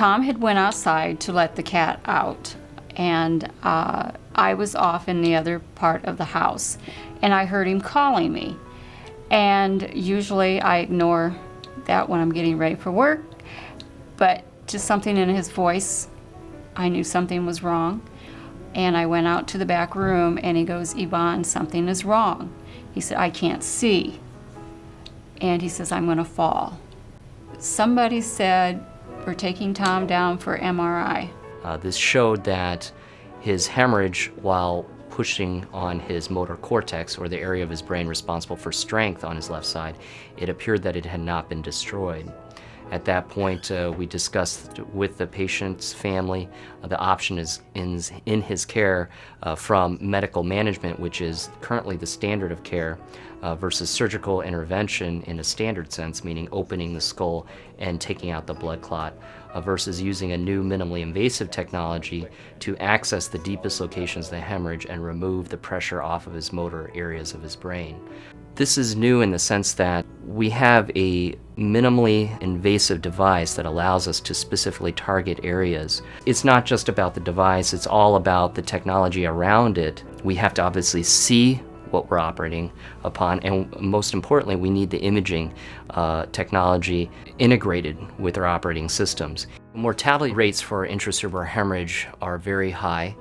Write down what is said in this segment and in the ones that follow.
Tom had went outside to let the cat out, and I was off in the other part of the house, and I heard him calling me. And usually I ignore that when I'm getting ready for work, but just something in his voice, I knew something was wrong. And I went out to the back room, and he goes, "Yvonne, something is wrong." He said, "I can't see." And he says, "I'm gonna fall." Somebody said, "We're taking Tom down for MRI." This showed that his hemorrhage, while pushing on his motor cortex, or the area of his brain responsible for strength on his left side, it appeared that it had not been destroyed. At that point, we discussed with the patient's family the option is in his care from medical management, which is currently the standard of care, versus surgical intervention in a standard sense, meaning opening the skull and taking out the blood clot, versus using a new minimally invasive technology to access the deepest locations of the hemorrhage and remove the pressure off of his motor areas of his brain. This is new in the sense that we have a minimally invasive device that allows us to specifically target areas. It's not just about the device, it's all about the technology around it. We have to obviously see what we're operating upon, and most importantly, we need the imaging technology integrated with our operating systems. Mortality rates for intracerebral hemorrhage are very high,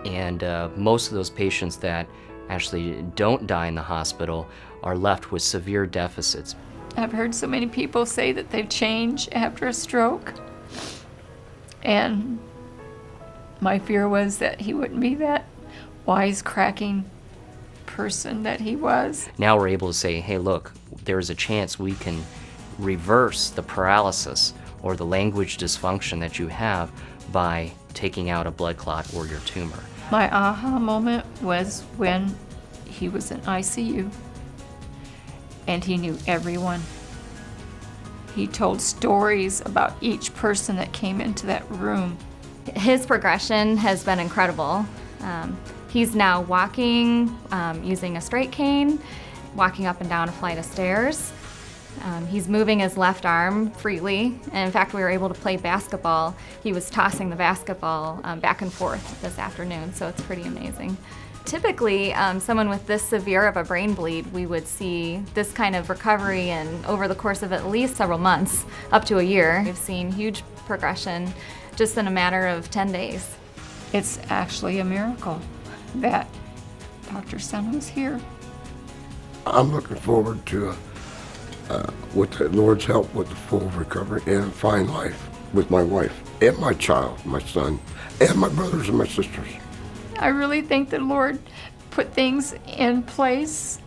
and most of those patients that actually don't die in the hospital are left with severe deficits. I've heard so many people say that they've changed after a stroke, and my fear was that he wouldn't be that wisecracking person that he was. Now we're able to say, hey, look, there's a chance we can reverse the paralysis or the language dysfunction that you have by taking out a blood clot or your tumor. My aha moment was when he was in ICU and he knew everyone. He told stories about each person that came into that room. His progression has been incredible. He's now walking, using a straight cane, walking up and down a flight of stairs. He's moving his left arm freely, and in fact we were able to play basketball. He was tossing the basketball back and forth this afternoon, so it's pretty amazing. Typically, someone with this severe of a brain bleed, we would see this kind of recovery in over the course of at least several months, up to a year. We've seen huge progression just in a matter of 10 days. It's actually a miracle that Dr. Tsung was here. I'm looking forward to with the Lord's help, with the full recovery and fine life with my wife and my child, my son, and my brothers and my sisters. I really think the Lord put things in place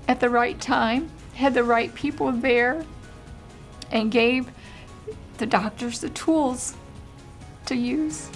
at the right time, had the right people there, and gave the doctors the tools to use.